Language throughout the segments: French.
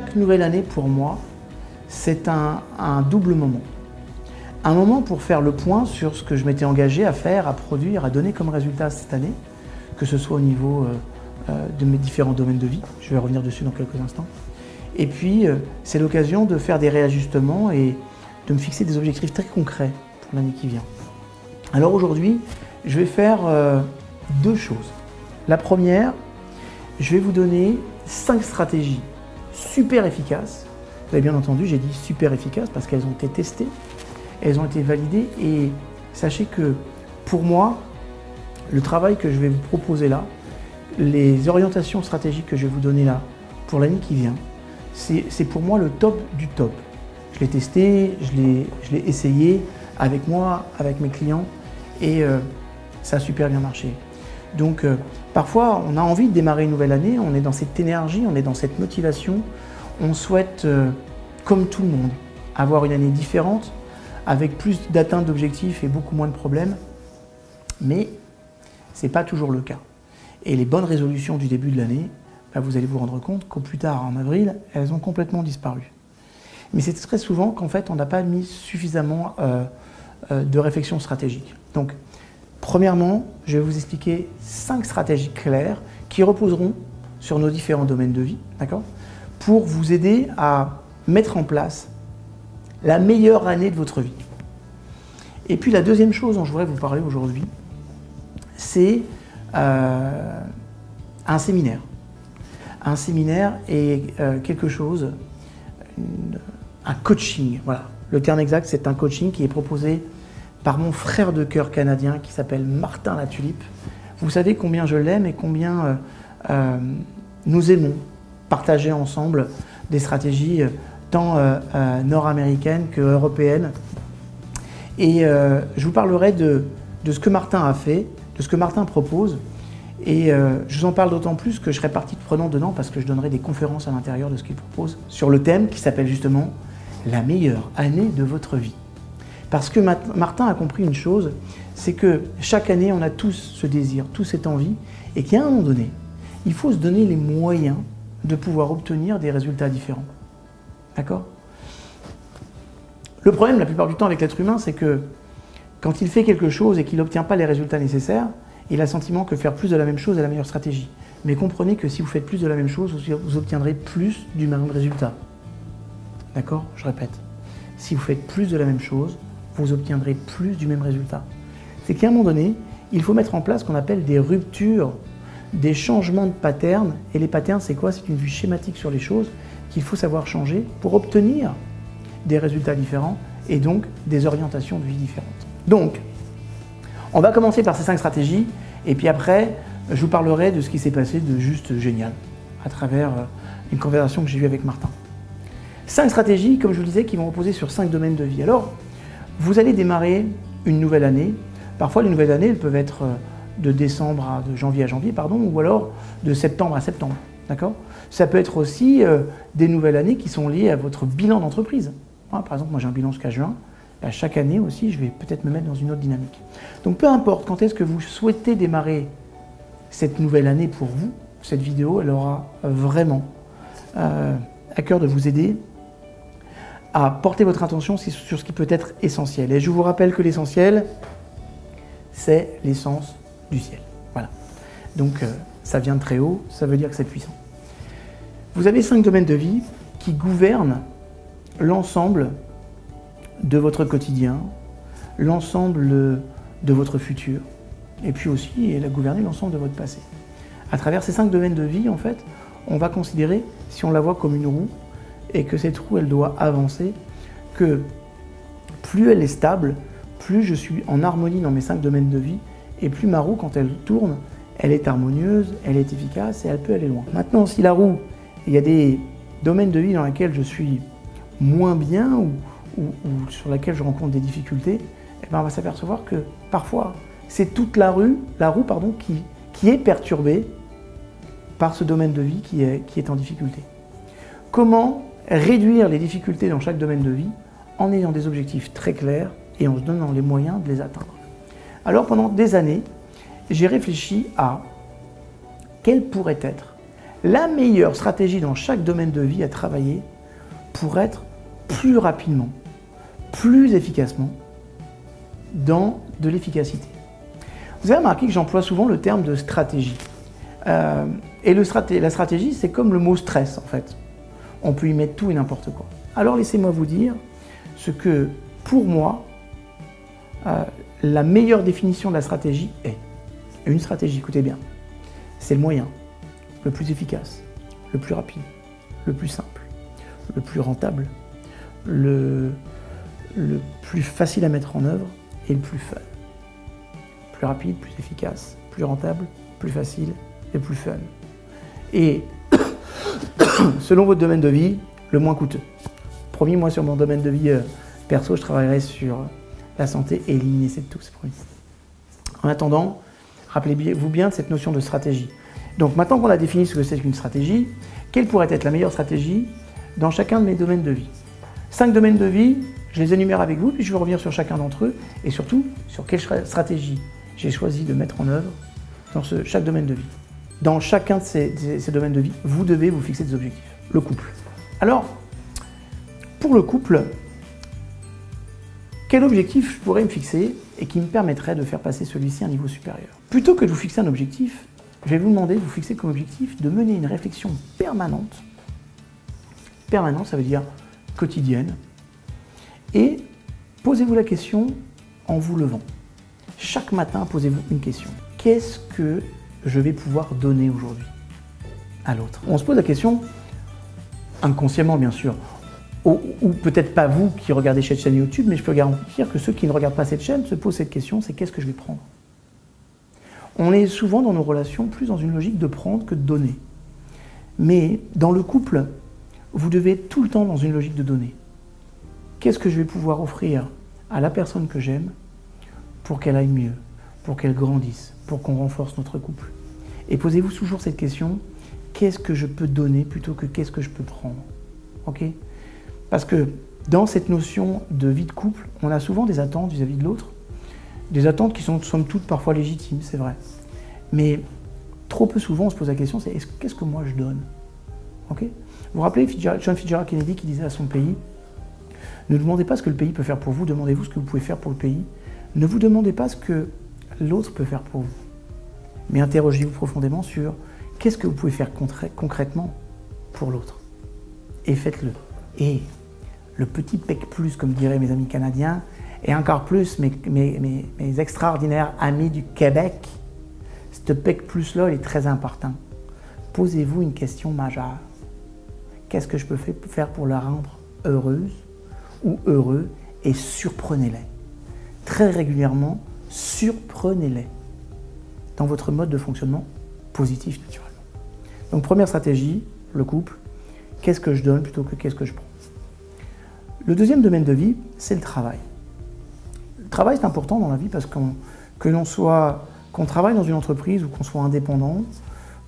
chaque nouvelle année pour moi, c'est un double moment. Un moment pour faire le point sur ce que je m'étais engagé à faire, à produire, à donner comme résultat cette année, que ce soit au niveau de mes différents domaines de vie. Je vais revenir dessus dans quelques instants. Et puis, c'est l'occasion de faire des réajustements et de me fixer des objectifs très concrets pour l'année qui vient. Alors aujourd'hui, je vais faire deux choses. La première, je vais vous donner 5 stratégies super efficaces. Vous avez bien entendu, j'ai dit super efficaces parce qu'elles ont été testées, elles ont été validées et sachez que pour moi, le travail que je vais vous proposer là, les orientations stratégiques que je vais vous donner là pour l'année qui vient, c'est pour moi le top du top. Je l'ai testé, je l'ai essayé avec moi, avec mes clients et ça a super bien marché. Donc parfois on a envie de démarrer une nouvelle année, on est dans cette énergie, on est dans cette motivation, on souhaite comme tout le monde avoir une année différente avec plus d'atteinte d'objectifs et beaucoup moins de problèmes, mais ce n'est pas toujours le cas. Et les bonnes résolutions du début de l'année, vous allez vous rendre compte qu'au plus tard, en avril, elles ont complètement disparu. Mais c'est très souvent qu'en fait, on n'a pas mis suffisamment de réflexion stratégique. Donc, premièrement, je vais vous expliquer 5 stratégies claires qui reposeront sur nos différents domaines de vie, d'accord, pour vous aider à mettre en place la meilleure année de votre vie. Et puis la deuxième chose dont je voudrais vous parler aujourd'hui, c'est un séminaire. Un séminaire est quelque chose, un coaching, voilà. Le terme exact, c'est un coaching qui est proposé par mon frère de cœur canadien qui s'appelle Martin Latulippe. Vous savez combien je l'aime et combien nous aimons partager ensemble des stratégies tant nord-américaines que européennes. Et je vous parlerai de ce que Martin a fait, de ce que Martin propose. Et je vous en parle d'autant plus que je serai partie prenante dedans parce que je donnerai des conférences à l'intérieur de ce qu'il propose sur le thème qui s'appelle justement « La meilleure année de votre vie ». Parce que Martin a compris une chose, c'est que chaque année, on a tous ce désir, tous cette envie, et qu'à un moment donné, il faut se donner les moyens de pouvoir obtenir des résultats différents. D'accord ? Le problème, la plupart du temps, avec l'être humain, c'est que quand il fait quelque chose et qu'il n'obtient pas les résultats nécessaires, il a le sentiment que faire plus de la même chose est la meilleure stratégie. Mais comprenez que si vous faites plus de la même chose, vous obtiendrez plus du même résultat. D'accord ? Je répète. Si vous faites plus de la même chose, vous obtiendrez plus du même résultat. C'est qu'à un moment donné, il faut mettre en place ce qu'on appelle des ruptures, des changements de patterns. Et les patterns, c'est quoi? C'est une vue schématique sur les choses qu'il faut savoir changer pour obtenir des résultats différents et donc des orientations de vie différentes. Donc, on va commencer par ces 5 stratégies et puis après, je vous parlerai de ce qui s'est passé de juste génial à travers une conversation que j'ai eue avec Martin. 5 stratégies, comme je vous le disais, qui vont reposer sur 5 domaines de vie. Alors, vous allez démarrer une nouvelle année. Parfois, les nouvelles années, elles peuvent être de janvier à janvier, ou alors de septembre à septembre. D'accord ? Ça peut être aussi des nouvelles années qui sont liées à votre bilan d'entreprise. Par exemple, moi j'ai un bilan jusqu'à juin. Chaque année aussi, je vais peut-être me mettre dans une autre dynamique. Donc peu importe quand est-ce que vous souhaitez démarrer cette nouvelle année pour vous, cette vidéo, elle aura vraiment à cœur de vous aider à porter votre attention sur ce qui peut être essentiel. Et je vous rappelle que l'essentiel, c'est l'essence du ciel. Voilà. Donc ça vient de très haut, ça veut dire que c'est puissant. Vous avez 5 domaines de vie qui gouvernent l'ensemble de votre quotidien, l'ensemble de votre futur, et puis aussi elle a gouverné l'ensemble de votre passé. À travers ces 5 domaines de vie, en fait, on va considérer, si on la voit comme une roue, et que cette roue, elle doit avancer, que plus elle est stable, plus je suis en harmonie dans mes 5 domaines de vie, et plus ma roue, quand elle tourne, elle est harmonieuse, elle est efficace, et elle peut aller loin. Maintenant, si la roue, il y a des domaines de vie dans lesquels je suis moins bien, ou sur lesquels je rencontre des difficultés, eh bien on va s'apercevoir que parfois, c'est toute la roue qui est perturbée par ce domaine de vie qui est en difficulté. Comment réduire les difficultés dans chaque domaine de vie en ayant des objectifs très clairs et en se donnant les moyens de les atteindre? Alors pendant des années, j'ai réfléchi à quelle pourrait être la meilleure stratégie dans chaque domaine de vie à travailler pour être plus rapidement, plus efficacement dans de l'efficacité. Vous avez remarqué que j'emploie souvent le terme de stratégie. Et la stratégie, c'est comme le mot stress en fait. On peut y mettre tout et n'importe quoi. Alors laissez-moi vous dire ce que, pour moi, la meilleure définition de la stratégie est. Une stratégie, écoutez bien, c'est le moyen le plus efficace, le plus rapide, le plus simple, le plus rentable, le plus facile à mettre en œuvre et le plus fun. Plus rapide, plus efficace, plus rentable, plus facile et plus fun. Et selon votre domaine de vie, le moins coûteux. Promis, moi sur mon domaine de vie perso, je travaillerai sur la santé et éliminer cette toux, c'est promis. En attendant, rappelez-vous bien de cette notion de stratégie. Donc maintenant qu'on a défini ce que c'est qu'une stratégie, quelle pourrait être la meilleure stratégie dans chacun de mes domaines de vie? 5 domaines de vie, je les énumère avec vous, puis je vais revenir sur chacun d'entre eux, et surtout sur quelle stratégie j'ai choisi de mettre en œuvre dans chaque domaine de vie. Dans chacun de ces domaines de vie, vous devez vous fixer des objectifs. Le couple. Alors, pour le couple, quel objectif je pourrais me fixer et qui me permettrait de faire passer celui-ci à un niveau supérieur? Plutôt que de vous fixer un objectif, je vais vous demander de vous fixer comme objectif de mener une réflexion permanente. Permanente, ça veut dire quotidienne. Et posez-vous la question en vous levant. Chaque matin, posez-vous une question. Qu'est-ce que je vais pouvoir donner aujourd'hui à l'autre? On se pose la question inconsciemment, bien sûr. Ou peut-être pas vous qui regardez cette chaîne YouTube, mais je peux garantir que ceux qui ne regardent pas cette chaîne se posent cette question, c'est qu'est-ce que je vais prendre? On est souvent dans nos relations plus dans une logique de prendre que de donner. Mais dans le couple, vous devez être tout le temps dans une logique de donner. Qu'est-ce que je vais pouvoir offrir à la personne que j'aime pour qu'elle aille mieux, pour qu'elle grandisse, pour qu'on renforce notre couple? Et posez-vous toujours cette question, qu'est-ce que je peux donner plutôt que qu'est-ce que je peux prendre? Ok? Parce que dans cette notion de vie de couple, on a souvent des attentes vis-à-vis de l'autre, des attentes qui sont somme toute parfois légitimes, c'est vrai. Mais trop peu souvent, on se pose la question, c'est qu'est-ce que moi je donne? Ok? Vous vous rappelez John Fitzgerald Kennedy qui disait à son pays, ne demandez pas ce que le pays peut faire pour vous, demandez-vous ce que vous pouvez faire pour le pays. Ne vous demandez pas ce que l'autre peut faire pour vous, mais interrogez-vous profondément sur qu'est-ce que vous pouvez faire concrètement pour l'autre. Et faites-le. Et le petit PEC plus, comme diraient mes amis canadiens, et encore plus mes extraordinaires amis du Québec, ce PEC plus-là est très important. Posez-vous une question majeure. Qu'est-ce que je peux faire pour la rendre heureuse ou heureux? Et surprenez-les. Très régulièrement, surprenez-les dans votre mode de fonctionnement positif, naturellement. Donc, première stratégie, le couple. Qu'est-ce que je donne plutôt que qu'est-ce que je prends? Le deuxième domaine de vie, c'est le travail. Le travail, c'est important dans la vie parce qu'on travaille dans une entreprise ou qu'on soit indépendant,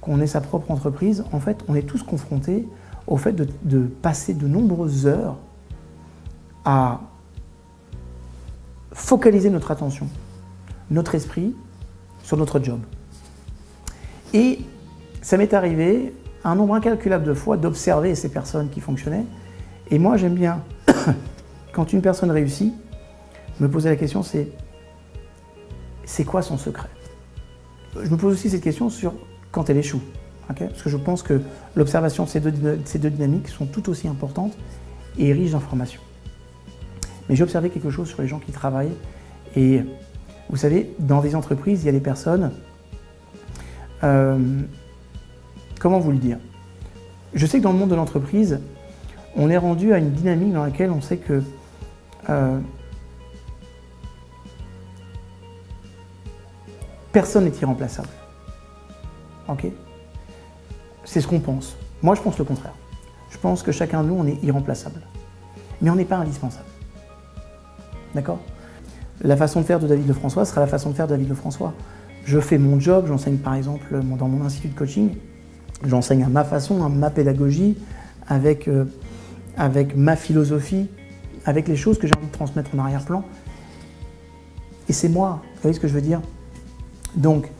qu'on ait sa propre entreprise, en fait, on est tous confrontés au fait de passer de nombreuses heures à focaliser notre attention, notre esprit sur notre job. Et ça m'est arrivé un nombre incalculable de fois d'observer ces personnes qui fonctionnaient. Et moi, j'aime bien, quand une personne réussit, me poser la question, c'est quoi son secret? Je me pose aussi cette question sur quand elle échoue. Okay? Parce que je pense que l'observation de ces deux dynamiques sont tout aussi importantes et riches d'informations. Mais j'ai observé quelque chose sur les gens qui travaillent. Et vous savez, dans des entreprises, il y a des personnes... comment vous le dire? Je sais que dans le monde de l'entreprise, on est rendu à une dynamique dans laquelle on sait que personne n'est irremplaçable. Ok? C'est ce qu'on pense. Moi, je pense le contraire. Je pense que chacun de nous, on est irremplaçable. Mais on n'est pas indispensable. D'accord? La façon de faire de David Lefrançois sera la façon de faire de David Lefrançois. Je fais mon job, j'enseigne par exemple dans mon institut de coaching, j'enseigne à ma façon, à ma pédagogie, avec ma philosophie, avec les choses que j'ai envie de transmettre en arrière-plan. Et c'est moi, vous voyez ce que je veux dire? Donc,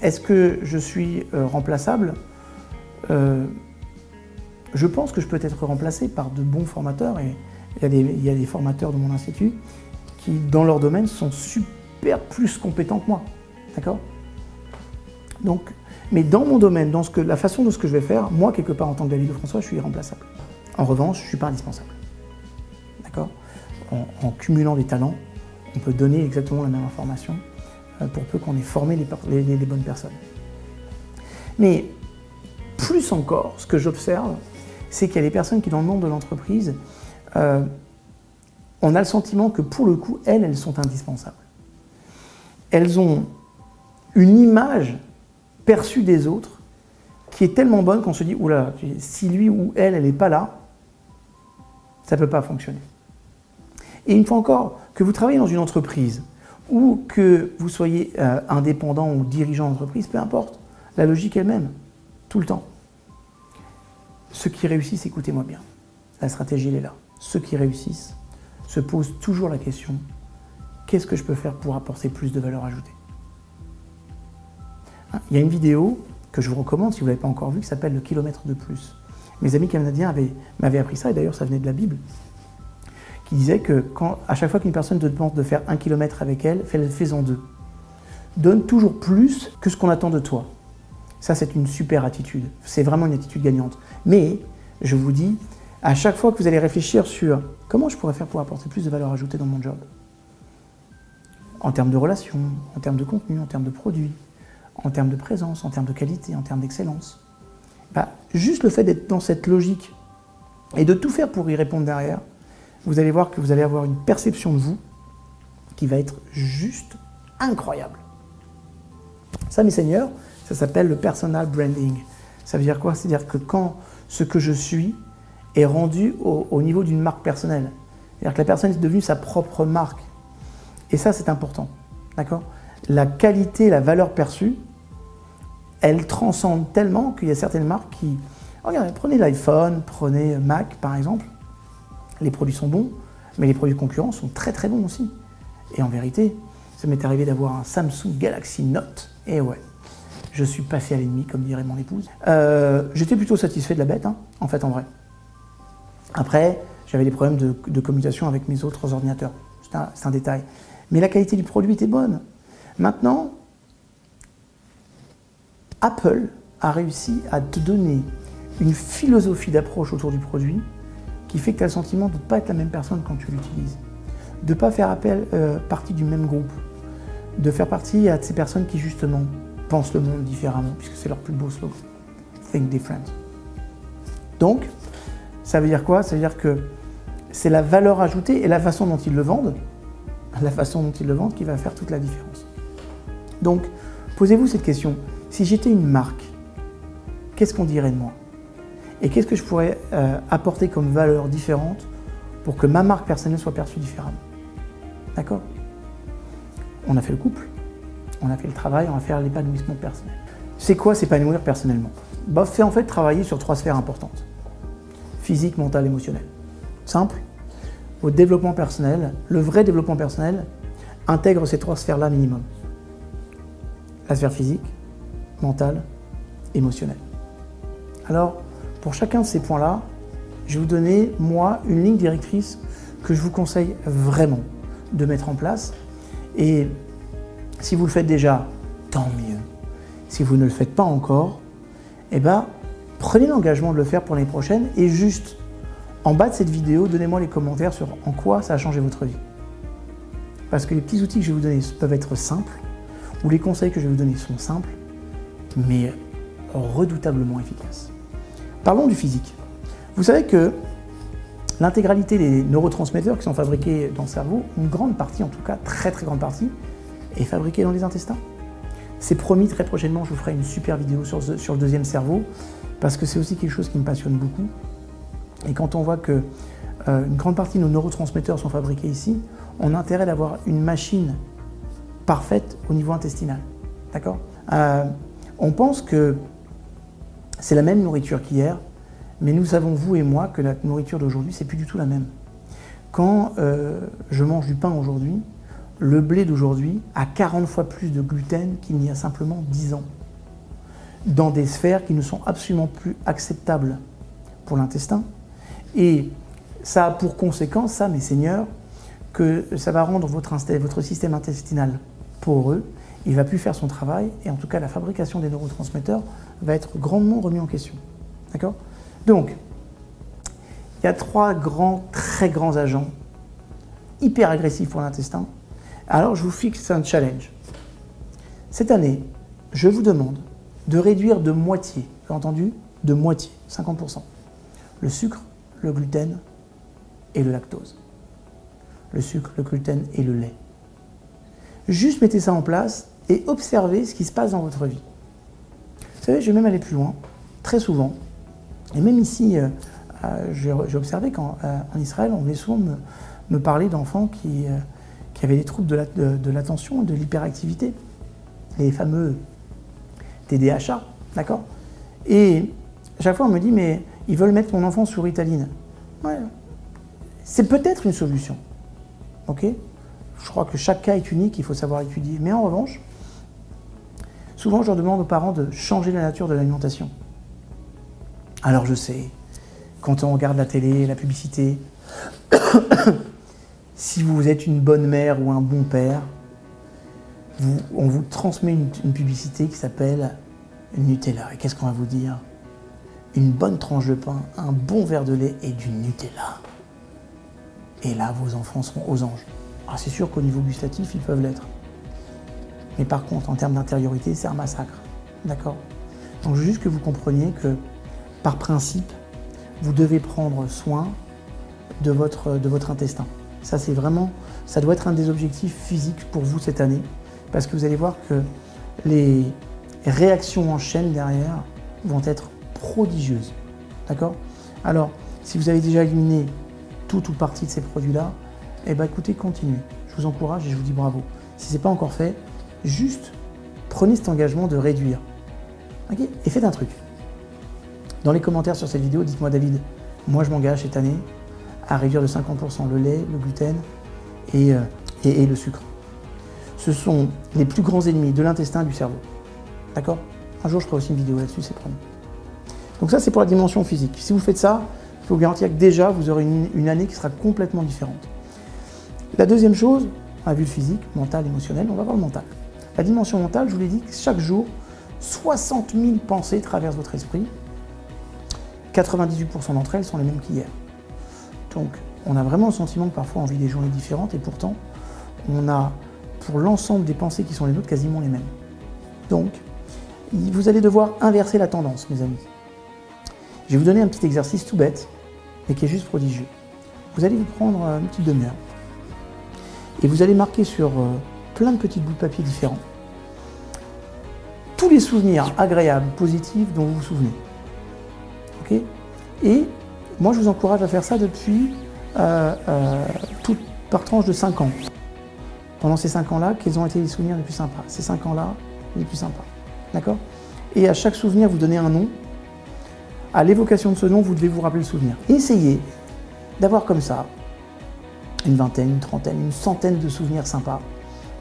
Est-ce que je suis remplaçable? Je pense que je peux être remplacé par de bons formateurs, et il y a des formateurs de mon institut qui, dans leur domaine, sont super plus compétents que moi. D'accord? Donc, mais dans mon domaine, dans la façon de ce que je vais faire, moi, quelque part, en tant que David Lefrançois, je suis irremplaçable. En revanche, je ne suis pas indispensable. D'accord? En cumulant des talents, on peut donner exactement la même information pour peu qu'on ait formé les bonnes personnes. Mais plus encore, ce que j'observe, c'est qu'il y a des personnes qui, dans le monde de l'entreprise, on a le sentiment que, pour le coup, elles sont indispensables. Elles ont une image perçue des autres qui est tellement bonne qu'on se dit « Oula, si lui ou elle n'est pas là, ça ne peut pas fonctionner ». Et une fois encore, que vous travaillez dans une entreprise ou que vous soyez indépendant ou dirigeant d'entreprise, peu importe, la logique est la même, tout le temps. Ceux qui réussissent, écoutez-moi bien, la stratégie elle est là. Ceux qui réussissent se posent toujours la question « Qu'est-ce que je peux faire pour apporter plus de valeur ajoutée ?» Il y a une vidéo que je vous recommande si vous ne l'avez pas encore vue qui s'appelle « Le kilomètre de plus ». Mes amis canadiens m'avaient appris ça, et d'ailleurs ça venait de la Bible, qui disait que à chaque fois qu'une personne te demande de faire 1 kilomètre avec elle, fais-en 2. Donne toujours plus que ce qu'on attend de toi. Ça, c'est une super attitude. C'est vraiment une attitude gagnante. Mais, je vous dis, à chaque fois que vous allez réfléchir sur comment je pourrais faire pour apporter plus de valeur ajoutée dans mon job, en termes de relations, en termes de contenu, en termes de produits, en termes de présence, en termes de qualité, en termes d'excellence, juste le fait d'être dans cette logique et de tout faire pour y répondre derrière, vous allez voir que vous allez avoir une perception de vous qui va être juste incroyable. Ça, mes seigneurs, ça s'appelle le personal branding. Ça veut dire quoi? C'est-à-dire que quand ce que je suis est rendu au niveau d'une marque personnelle. C'est-à-dire que la personne est devenue sa propre marque. Et ça, c'est important. D'accord? La qualité, la valeur perçue, elle transcende tellement qu'il y a certaines marques qui... Regardez, prenez l'iPhone, prenez Mac, par exemple. Les produits sont bons, mais les produits concurrents sont très très bons aussi. Et en vérité, ça m'est arrivé d'avoir un Samsung Galaxy Note, et ouais, je suis passé à l'ennemi, comme dirait mon épouse. J'étais plutôt satisfait de la bête, hein, en fait, en vrai. Après, j'avais des problèmes de communication avec mes autres ordinateurs. C'est un détail. Mais la qualité du produit était bonne. Maintenant, Apple a réussi à te donner une philosophie d'approche autour du produit qui fait que tu as le sentiment de ne pas être la même personne quand tu l'utilises. De ne pas faire partie du même groupe. De faire partie à ces personnes qui, justement, pensent le monde différemment, puisque c'est leur plus beau slogan. Think different. Donc, ça veut dire quoi? Ça veut dire que c'est la valeur ajoutée et la façon dont ils le vendent, qui va faire toute la différence. Donc, posez-vous cette question. Si j'étais une marque, qu'est-ce qu'on dirait de moi? Et qu'est-ce que je pourrais apporter comme valeur différente pour que ma marque personnelle soit perçue différemment? D'accord? On a fait le couple, on a fait le travail, on va faire l'épanouissement personnel. C'est quoi s'épanouir personnellement? C'est en fait travailler sur 3 sphères importantes. Physique, mental, émotionnel. Simple. Au développement personnel, le vrai développement personnel intègre ces 3 sphères-là minimum. La sphère physique, mentale, émotionnelle. Alors, pour chacun de ces points-là, je vais vous donner, moi, une ligne directrice que je vous conseille vraiment de mettre en place. Et si vous le faites déjà, tant mieux. Si vous ne le faites pas encore, eh ben, prenez l'engagement de le faire pour l'année prochaine et juste, en bas de cette vidéo, donnez-moi les commentaires sur en quoi ça a changé votre vie. Parce que les petits outils que je vais vous donner peuvent être simples, ou les conseils que je vais vous donner sont simples, mais redoutablement efficaces. Parlons du physique. Vous savez que l'intégralité des neurotransmetteurs qui sont fabriqués dans le cerveau, une grande partie, en tout cas, très très grande partie, est fabriquée dans les intestins. C'est promis, très prochainement, je vous ferai une super vidéo sur le deuxième cerveau, parce que c'est aussi quelque chose qui me passionne beaucoup. Et quand on voit que une grande partie de nos neurotransmetteurs sont fabriqués ici, on a intérêt d'avoir une machine parfaite au niveau intestinal. D'accord? On pense que c'est la même nourriture qu'hier, mais nous savons, vous et moi, que la nourriture d'aujourd'hui, c'est plus du tout la même. Quand je mange du pain aujourd'hui, le blé d'aujourd'hui a 40 fois plus de gluten qu'il n'y a simplement 10 ans, dans des sphères qui ne sont absolument plus acceptables pour l'intestin. Et ça a pour conséquence, ça, mes seigneurs, que ça va rendre votre système intestinal poreux, il ne va plus faire son travail, et en tout cas la fabrication des neurotransmetteurs va être grandement remis en question. D'accord? Donc, il y a 3 très grands agents hyper agressifs pour l'intestin. Alors, je vous fixe un challenge. Cette année, je vous demande de réduire de moitié, vous avez entendu? De moitié, 50%, le sucre, le gluten et le lactose. Le sucre, le gluten et le lait. Juste mettez ça en place et observez ce qui se passe dans votre vie. Vous savez, je vais même aller plus loin. Très souvent, et même ici, j'ai observé qu'en Israël, on venait souvent me parler d'enfants qui avaient des troubles de l'attention et de l'hyperactivité, les fameux TDAH, d'accord? Et à chaque fois, on me dit, mais ils veulent mettre mon enfant sur Ritaline. Ouais, c'est peut-être une solution, ok? Je crois que chaque cas est unique, il faut savoir étudier. Mais en revanche, souvent, je leur demande aux parents de changer la nature de l'alimentation. Alors je sais, quand on regarde la télé, la publicité, si vous êtes une bonne mère ou un bon père, on vous transmet une publicité qui s'appelle Nutella. Et qu'est-ce qu'on va vous dire? Une bonne tranche de pain, un bon verre de lait et du Nutella. Et là, vos enfants seront aux anges. Ah, c'est sûr qu'au niveau gustatif, ils peuvent l'être. Mais par contre, en termes d'intériorité, c'est un massacre. D'accord? Donc, je veux juste que vous compreniez que, par principe, vous devez prendre soin de votre intestin. Ça, c'est vraiment, ça doit être un des objectifs physiques pour vous cette année, parce que vous allez voir que les réactions en chaîne derrière vont être prodigieuses. D'accord? Alors, si vous avez déjà éliminé toute ou partie de ces produits-là, eh bien, écoutez, continuez. Je vous encourage et je vous dis bravo. Si ce n'est pas encore fait, juste prenez cet engagement de réduire. Okay? Et faites un truc. Dans les commentaires sur cette vidéo, dites-moi, David, moi je m'engage cette année à réduire de 50% le lait, le gluten et le sucre. Ce sont les plus grands ennemis de l'intestin et du cerveau. D'accord? Un jour, je ferai aussi une vidéo là-dessus, c'est promis. Donc ça, c'est pour la dimension physique. Si vous faites ça, je peux vous garantir que déjà, vous aurez une année qui sera complètement différente. La deuxième chose, on a vu le physique, mental, émotionnel, on va voir le mental. La dimension mentale, je vous l'ai dit, chaque jour, 60 000 pensées traversent votre esprit. 98% d'entre elles sont les mêmes qu'hier. Donc, on a vraiment le sentiment que parfois on vit des journées différentes et pourtant, on a, pour l'ensemble des pensées qui sont les nôtres, quasiment les mêmes. Donc, vous allez devoir inverser la tendance, mes amis. Je vais vous donner un petit exercice tout bête, mais qui est juste prodigieux. Vous allez vous prendre une petite demi-heure et vous allez marquer sur plein de petits bouts de papier différents tous les souvenirs agréables, positifs dont vous vous souvenez. Okay? Et moi, je vous encourage à faire ça depuis par tranche de 5 ans. Pendant ces 5 ans-là, quels ont été les souvenirs les plus sympas? Ces 5 ans-là, les plus sympas. D'accord? Et à chaque souvenir, vous donnez un nom. À l'évocation de ce nom, vous devez vous rappeler le souvenir. Essayez d'avoir comme ça une vingtaine, une trentaine, une centaine de souvenirs sympas.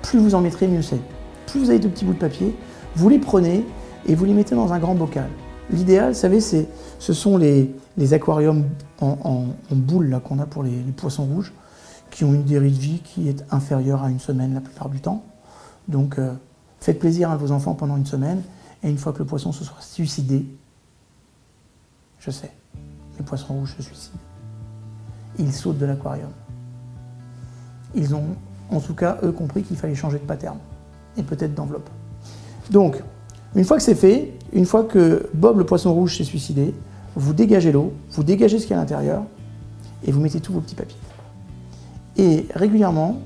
Plus vous en mettrez, mieux c'est. Plus vous avez de petits bouts de papier, vous les prenez et vous les mettez dans un grand bocal. L'idéal, vous savez, ce sont les aquariums en boule qu'on a pour les poissons rouges, qui ont une durée de vie qui est inférieure à une semaine la plupart du temps. Donc, faites plaisir à vos enfants pendant une semaine, et une fois que le poisson se sera suicidé, je sais, les poissons rouges se suicident. Ils sautent de l'aquarium. Ils ont, en tout cas, eux, compris qu'il fallait changer de pattern, et peut-être d'enveloppe. Donc, une fois que c'est fait, une fois que Bob le poisson rouge s'est suicidé, vous dégagez l'eau, vous dégagez ce qu'il y a à l'intérieur, et vous mettez tous vos petits papiers. Et régulièrement,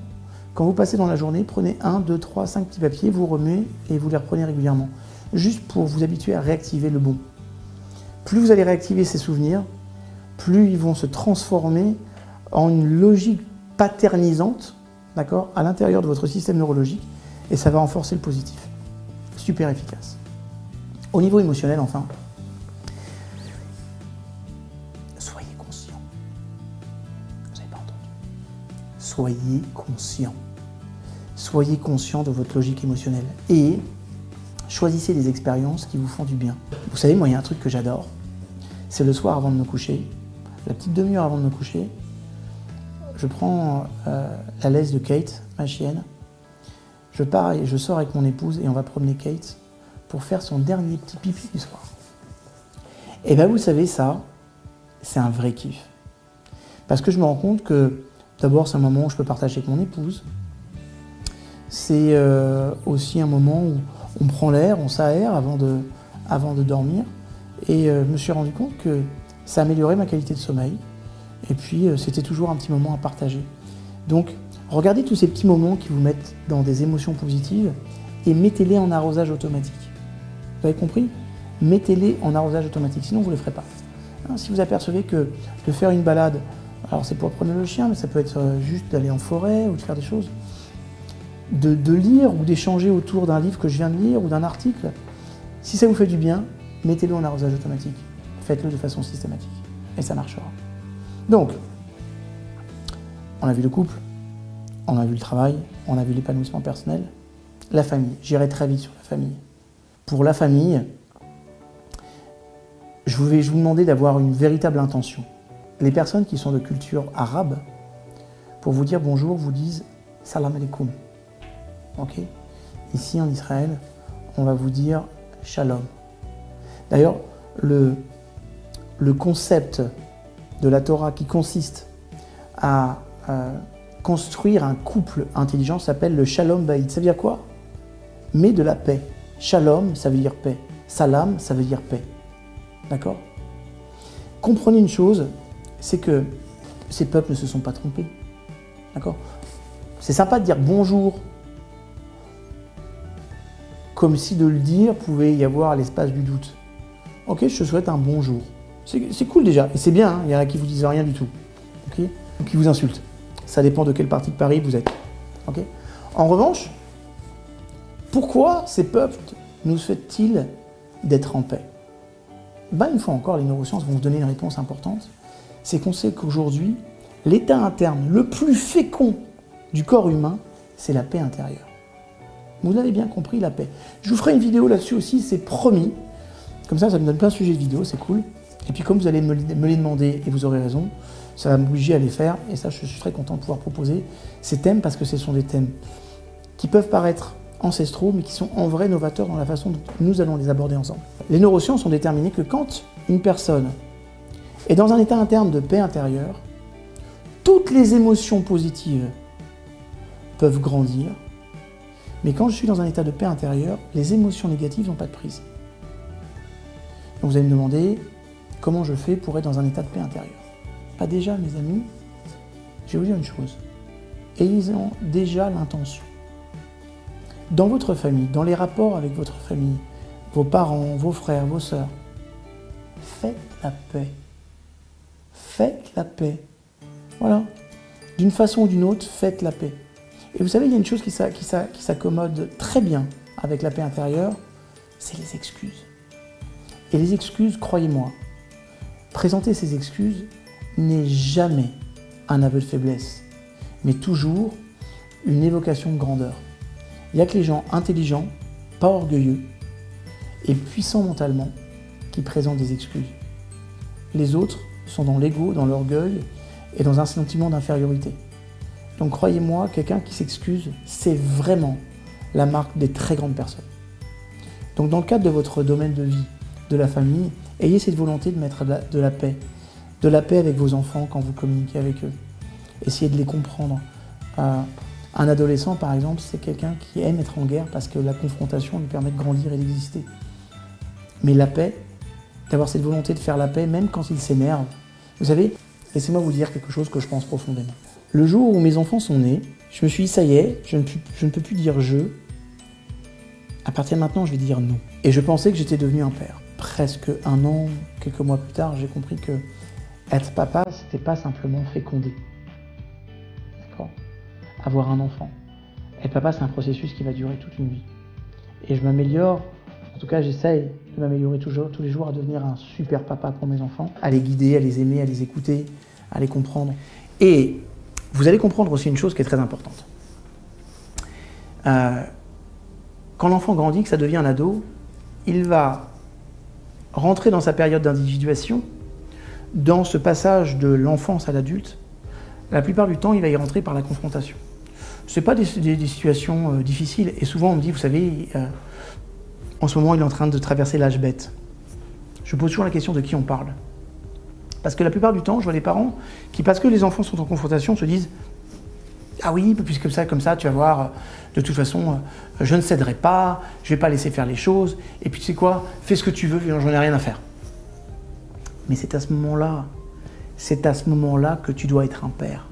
quand vous passez dans la journée, prenez 1, 2, 3, 5 petits papiers, vous remuez et vous les reprenez régulièrement, juste pour vous habituer à réactiver le bon. Plus vous allez réactiver ces souvenirs, plus ils vont se transformer en une logique paternisante, d'accord, à l'intérieur de votre système neurologique, et ça va renforcer le positif. Super efficace. Au niveau émotionnel, enfin, soyez conscient. Vous n'avez pas entendu. Soyez conscient. soyez conscient de votre logique émotionnelle et choisissez des expériences qui vous font du bien. Vous savez, moi, il y a un truc que j'adore, c'est le soir avant de me coucher, la petite demi-heure avant de me coucher, je prends la laisse de Kate, ma chienne, je pars et je sors avec mon épouse et on va promener Kate pour faire son dernier petit pipi du soir. Et bien vous savez, ça, c'est un vrai kiff. Parce que je me rends compte que d'abord c'est un moment où je peux partager avec mon épouse, c'est aussi un moment où on prend l'air, on s'aère avant de dormir. Et je me suis rendu compte que ça améliorait ma qualité de sommeil. Et puis, c'était toujours un petit moment à partager. Donc, regardez tous ces petits moments qui vous mettent dans des émotions positives et mettez-les en arrosage automatique. Vous avez compris? Mettez-les en arrosage automatique, sinon vous ne le ferez pas. Hein, si vous apercevez que de faire une balade, alors c'est pour promener le chien, mais ça peut être juste d'aller en forêt ou de faire des choses, de lire ou d'échanger autour d'un livre que je viens de lire ou d'un article, si ça vous fait du bien, mettez-le en arrosage automatique. Faites-le de façon systématique et ça marchera. Donc, on a vu le couple, on a vu le travail, on a vu l'épanouissement personnel, la famille. J'irai très vite sur la famille. Pour la famille, je vais vous demander d'avoir une véritable intention. Les personnes qui sont de culture arabe, pour vous dire bonjour, vous disent salam alaikum. Okay? Ici en Israël, on va vous dire shalom. D'ailleurs, le concept de la Torah qui consiste à construire un couple intelligent s'appelle le shalom baïd. Ça veut dire quoi? Mais de la paix. Shalom, ça veut dire paix. Salam, ça veut dire paix. D'accord? Comprenez une chose, c'est que ces peuples ne se sont pas trompés. D'accord? C'est sympa de dire bonjour, comme si de le dire pouvait y avoir l'espace du doute. Ok, je te souhaite un bonjour. C'est cool déjà, et c'est bien, hein, il y en a qui vous disent rien du tout, okay, ou qui vous insultent. Ça dépend de quelle partie de Paris vous êtes. Okay. En revanche, pourquoi ces peuples nous souhaitent-ils d'être en paix? Ben, une fois encore, les neurosciences vont vous donner une réponse importante. C'est qu'on sait qu'aujourd'hui, l'état interne le plus fécond du corps humain, c'est la paix intérieure. Vous l'avez bien compris, la paix. Je vous ferai une vidéo là-dessus aussi, c'est promis. Comme ça me donne plein de sujets de vidéo, c'est cool. Et puis comme vous allez me les demander, et vous aurez raison, ça va m'obliger à les faire, et ça je suis très content de pouvoir proposer ces thèmes, parce que ce sont des thèmes qui peuvent paraître ancestraux, mais qui sont en vrai novateurs dans la façon dont nous allons les aborder ensemble. Les neurosciences ont déterminé que quand une personne est dans un état interne de paix intérieure, toutes les émotions positives peuvent grandir, mais quand je suis dans un état de paix intérieure, les émotions négatives n'ont pas de prise. Donc vous allez me demander comment je fais pour être dans un état de paix intérieure. Pas déjà, mes amis, je vais vous dire une chose. Ayez-en déjà l'intention. Dans votre famille, dans les rapports avec votre famille, vos parents, vos frères, vos sœurs, faites la paix. Faites la paix. Voilà. D'une façon ou d'une autre, faites la paix. Et vous savez, il y a une chose qui s'accommode très bien avec la paix intérieure, c'est les excuses. Et les excuses, croyez-moi, présenter ces excuses n'est jamais un aveu de faiblesse, mais toujours une évocation de grandeur. Il n'y a que les gens intelligents, pas orgueilleux et puissants mentalement qui présentent des excuses. Les autres sont dans l'ego, dans l'orgueil et dans un sentiment d'infériorité. Donc croyez-moi, quelqu'un qui s'excuse, c'est vraiment la marque des très grandes personnes. Donc dans le cadre de votre domaine de vie, de la famille, ayez cette volonté de mettre de la paix. De la paix avec vos enfants quand vous communiquez avec eux. Essayez de les comprendre. Un adolescent, par exemple, c'est quelqu'un qui aime être en guerre parce que la confrontation lui permet de grandir et d'exister. Mais la paix, d'avoir cette volonté de faire la paix, même quand il s'énerve. Vous savez, laissez-moi vous dire quelque chose que je pense profondément. Le jour où mes enfants sont nés, je me suis dit, ça y est, je ne peux plus dire « je ». À partir de maintenant, je vais dire « nous ». Et je pensais que j'étais devenu un père. Presque un an, quelques mois plus tard, j'ai compris que être papa, c'était pas simplement féconder. D'accord ? Avoir un enfant. Être papa, c'est un processus qui va durer toute une vie. Et je m'améliore, en tout cas j'essaye de m'améliorer tous les jours à devenir un super papa pour mes enfants, à les guider, à les aimer, à les écouter, à les comprendre. Et vous allez comprendre aussi une chose qui est très importante. quand l'enfant grandit, que ça devient un ado, il va rentrer dans sa période d'individuation, dans ce passage de l'enfance à l'adulte. La plupart du temps, il va y rentrer par la confrontation. Ce n'est pas des situations difficiles, et souvent on me dit, vous savez, en ce moment il est en train de traverser l'âge bête. Je pose toujours la question de qui on parle. Parce que la plupart du temps, je vois des parents qui, parce que les enfants sont en confrontation, se disent « Ah oui, puisque ça, comme ça, tu vas voir, de toute façon, je ne céderai pas, je ne vais pas laisser faire les choses, et puis tu sais quoi, fais ce que tu veux, j'en ai rien à faire. » Mais c'est à ce moment-là que tu dois être un père.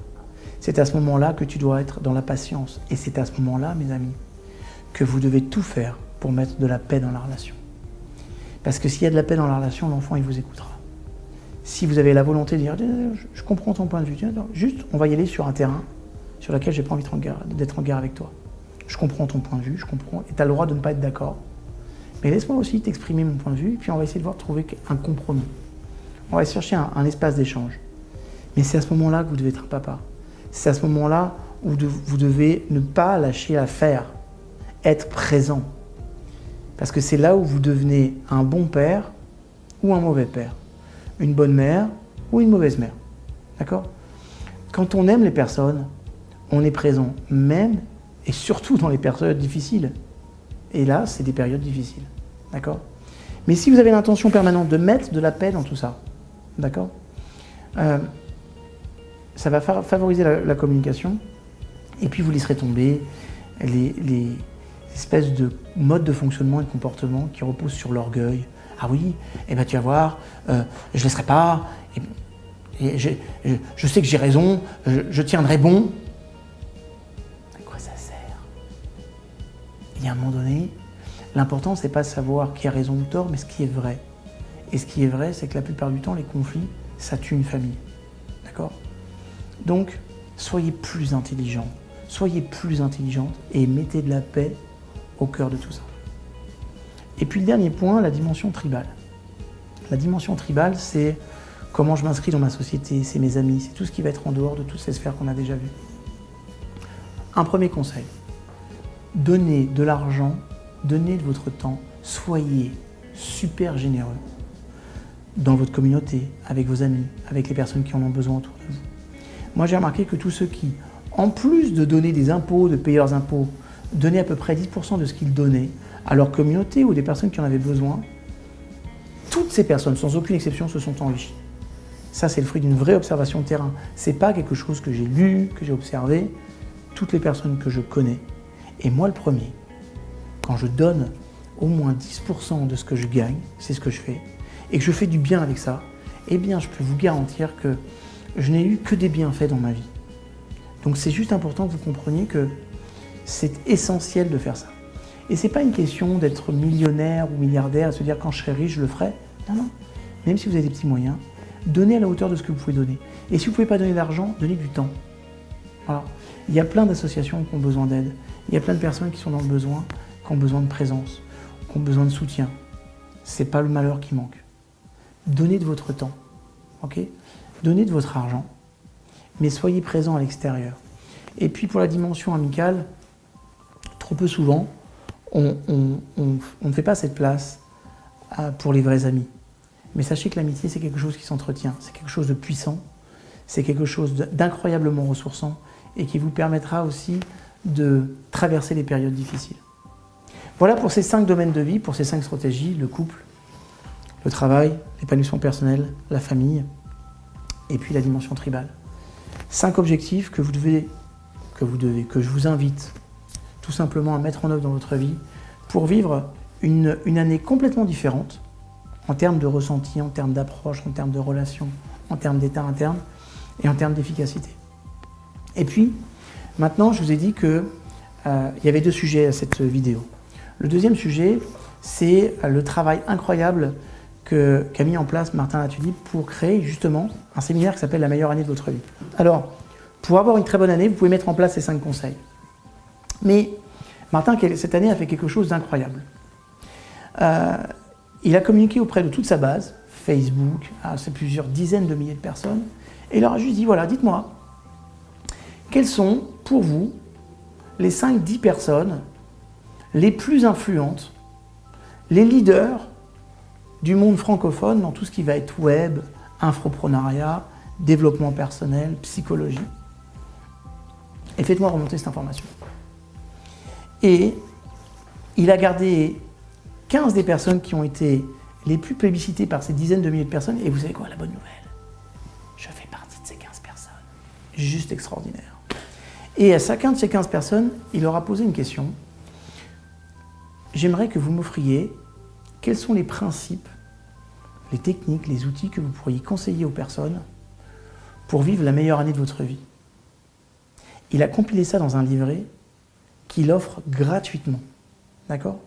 C'est à ce moment-là que tu dois être dans la patience. Et c'est à ce moment-là, mes amis, que vous devez tout faire pour mettre de la paix dans la relation. Parce que s'il y a de la paix dans la relation, l'enfant, il vous écoutera. Si vous avez la volonté de dire « Je comprends ton point de vue, juste, on va y aller sur un terrain sur lequel j'ai pas envie d'être en guerre avec toi. Je comprends ton point de vue, je comprends, et tu as le droit de ne pas être d'accord. Mais laisse-moi aussi t'exprimer mon point de vue, et puis on va essayer de voir trouver un compromis. On va chercher un espace d'échange. Mais c'est à ce moment-là que vous devez être un papa. C'est à ce moment-là où vous devez ne pas lâcher l'affaire, être présent. Parce que c'est là où vous devenez un bon père ou un mauvais père. Une bonne mère ou une mauvaise mère. D'accord? Quand on aime les personnes, on est présent, même et surtout dans les périodes difficiles. Et là, c'est des périodes difficiles. D'accord? Mais si vous avez l'intention permanente de mettre de la paix dans tout ça, d'accord? Ça va favoriser la communication, et puis vous laisserez tomber les espèces de modes de fonctionnement et de comportement qui reposent sur l'orgueil. Ah oui, eh ben tu vas voir, je ne laisserai pas, et je sais que j'ai raison, je tiendrai bon. À quoi ça sert? Il y a un moment donné, l'important c'est pas de savoir qui a raison ou tort, mais ce qui est vrai. Et ce qui est vrai, c'est que la plupart du temps, les conflits, ça tue une famille. D'accord? Donc, soyez plus intelligents, soyez plus intelligentes et mettez de la paix au cœur de tout ça. Et puis le dernier point, la dimension tribale. La dimension tribale, c'est comment je m'inscris dans ma société, c'est mes amis, c'est tout ce qui va être en dehors de toutes ces sphères qu'on a déjà vues. Un premier conseil, donnez de l'argent, donnez de votre temps, soyez super généreux dans votre communauté, avec vos amis, avec les personnes qui en ont besoin autour de vous. Moi, j'ai remarqué que tous ceux qui, en plus de donner des impôts, de payer leurs impôts, donnaient à peu près 10% de ce qu'ils donnaient à leur communauté ou des personnes qui en avaient besoin, toutes ces personnes, sans aucune exception, se sont enrichies. Ça, c'est le fruit d'une vraie observation de terrain. Ce n'est pas quelque chose que j'ai lu, que j'ai observé. Toutes les personnes que je connais, et moi le premier, quand je donne au moins 10% de ce que je gagne, c'est ce que je fais, et que je fais du bien avec ça, eh bien, je peux vous garantir que je n'ai eu que des bienfaits dans ma vie. Donc, c'est juste important que vous compreniez que c'est essentiel de faire ça. Et ce n'est pas une question d'être millionnaire ou milliardaire, à se dire quand je serai riche, je le ferai. Non, non. Même si vous avez des petits moyens, donnez à la hauteur de ce que vous pouvez donner. Et si vous ne pouvez pas donner d'argent, donnez du temps. Voilà. Il y a plein d'associations qui ont besoin d'aide. Il y a plein de personnes qui sont dans le besoin, qui ont besoin de présence, qui ont besoin de soutien. Ce n'est pas le malheur qui manque. Donnez de votre temps, ok? Donnez de votre argent, mais soyez présent à l'extérieur. Et puis pour la dimension amicale, trop peu souvent, on ne fait pas cette place pour les vrais amis. Mais sachez que l'amitié, c'est quelque chose qui s'entretient, c'est quelque chose de puissant, c'est quelque chose d'incroyablement ressourçant et qui vous permettra aussi de traverser les périodes difficiles. Voilà pour ces 5 domaines de vie, pour ces 5 stratégies, le couple, le travail, l'épanouissement personnel, la famille et puis la dimension tribale. 5 objectifs que je vous invite tout simplement à mettre en œuvre dans votre vie pour vivre une année complètement différente en termes de ressenti, en termes d'approche, en termes de relations, en termes d'état interne et en termes d'efficacité. Et puis, maintenant, je vous ai dit qu'il y avait 2 sujets à cette vidéo. Le deuxième sujet, c'est le travail incroyable qu'a mis en place Martin Latulippe pour créer justement un séminaire qui s'appelle « La meilleure année de votre vie ». Alors, pour avoir une très bonne année, vous pouvez mettre en place ces 5 conseils. Mais Martin, cette année, a fait quelque chose d'incroyable. Il a communiqué auprès de toute sa base, Facebook, c'est plusieurs dizaines de milliers de personnes, et il leur a juste dit, voilà, dites-moi, quelles sont pour vous les 5-10 personnes les plus influentes, les leaders du monde francophone dans tout ce qui va être web, infoprenariat, développement personnel, psychologie. Et faites-moi remonter cette information. Et il a gardé 15 des personnes qui ont été les plus plébiscitées par ces dizaines de milliers de personnes. Et vous savez quoi, la bonne nouvelle? Je fais partie de ces 15 personnes. Juste extraordinaire. Et à chacun de ces 15 personnes, il leur a posé une question. J'aimerais que vous m'offriez quels sont les principes, les techniques, les outils que vous pourriez conseiller aux personnes pour vivre la meilleure année de votre vie. Il a compilé ça dans un livret qu'il offre gratuitement. D'accord?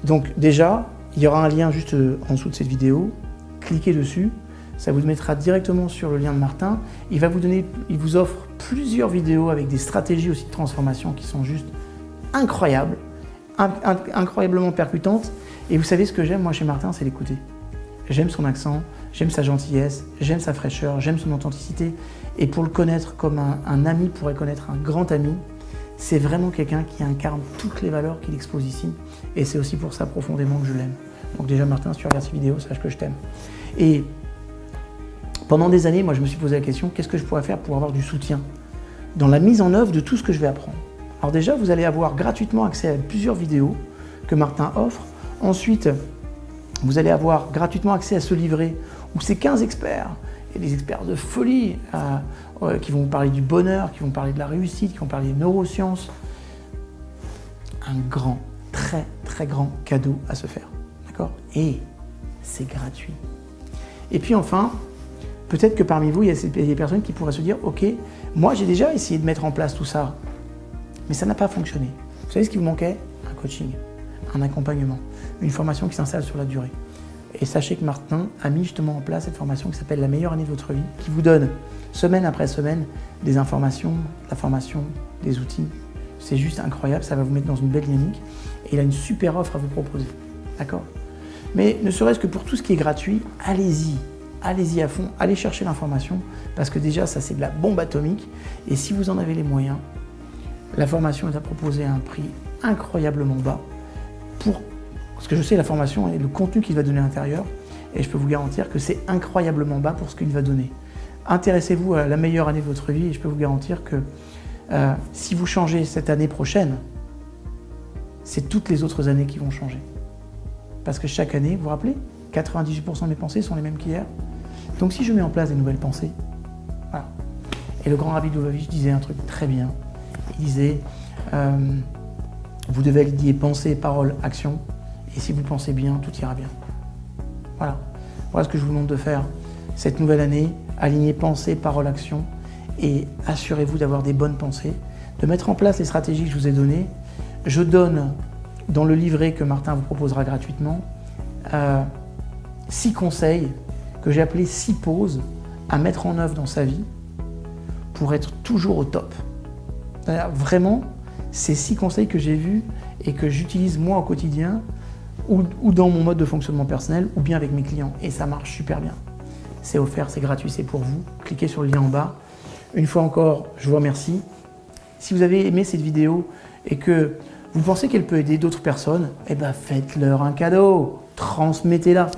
Donc déjà, il y aura un lien juste en dessous de cette vidéo. Cliquez dessus. Ça vous mettra directement sur le lien de Martin. Il vous offre plusieurs vidéos avec des stratégies aussi de transformation qui sont juste incroyables, incroyablement percutantes. Et vous savez ce que j'aime, moi, chez Martin, c'est l'écouter. J'aime son accent, j'aime sa gentillesse, j'aime sa fraîcheur, j'aime son authenticité. Et pour le connaître comme un ami pourrait connaître un grand ami, c'est vraiment quelqu'un qui incarne toutes les valeurs qu'il expose ici. Et c'est aussi pour ça profondément que je l'aime. Donc déjà, Martin, si tu regardes cette vidéo, sache que je t'aime. Et pendant des années, moi, je me suis posé la question, qu'est-ce que je pourrais faire pour avoir du soutien dans la mise en œuvre de tout ce que je vais apprendre? Alors déjà, vous allez avoir gratuitement accès à plusieurs vidéos que Martin offre. Ensuite, vous allez avoir gratuitement accès à ce livret où ces 15 experts, et des experts de folie, qui vont vous parler du bonheur, qui vont parler de la réussite, qui vont parler des neurosciences. Un grand, très, très grand cadeau à se faire. D'accord? Et c'est gratuit. Et puis enfin, peut-être que parmi vous, il y a des personnes qui pourraient se dire « Ok, moi j'ai déjà essayé de mettre en place tout ça, mais ça n'a pas fonctionné. » Vous savez ce qui vous manquait? Un coaching, un accompagnement, une formation qui s'installe sur la durée. Et sachez que Martin a mis justement en place cette formation qui s'appelle La meilleure année de votre vie, qui vous donne semaine après semaine des informations, de la formation, des outils. C'est juste incroyable, ça va vous mettre dans une belle dynamique. Et il a une super offre à vous proposer. D'accord? Mais ne serait-ce que pour tout ce qui est gratuit, allez-y. Allez-y à fond, allez chercher l'information, parce que déjà, ça c'est de la bombe atomique. Et si vous en avez les moyens, la formation est à proposer à un prix incroyablement bas parce que je sais la formation et le contenu qu'il va donner à l'intérieur, et je peux vous garantir que c'est incroyablement bas pour ce qu'il va donner. Intéressez-vous à la meilleure année de votre vie, et je peux vous garantir que si vous changez cette année prochaine, c'est toutes les autres années qui vont changer. Parce que chaque année, vous vous rappelez, 98% de mes pensées sont les mêmes qu'hier. Donc si je mets en place des nouvelles pensées, voilà. Et le grand Rabbi Lubavitch disait un truc très bien. Il disait, vous devez allier pensée, parole, action. Et si vous pensez bien, tout ira bien. Voilà. Voilà ce que je vous demande de faire cette nouvelle année. Aligner pensée, parole, action. Et assurez-vous d'avoir des bonnes pensées, de mettre en place les stratégies que je vous ai données. Je donne dans le livret que Martin vous proposera gratuitement 6 conseils que j'ai appelés 6 pauses à mettre en œuvre dans sa vie pour être toujours au top. Vraiment, c'est 6 conseils que j'ai vus et que j'utilise moi au quotidien ou dans mon mode de fonctionnement personnel ou bien avec mes clients. Et ça marche super bien. C'est offert, c'est gratuit, c'est pour vous. Cliquez sur le lien en bas. Une fois encore, je vous remercie. Si vous avez aimé cette vidéo et que vous pensez qu'elle peut aider d'autres personnes, eh ben faites-leur un cadeau, transmettez-la.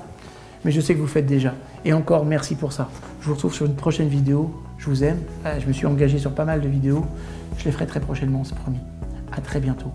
Mais je sais que vous le faites déjà. Et encore, merci pour ça. Je vous retrouve sur une prochaine vidéo. Je vous aime. Je me suis engagé sur pas mal de vidéos. Je les ferai très prochainement, c'est promis. À très bientôt.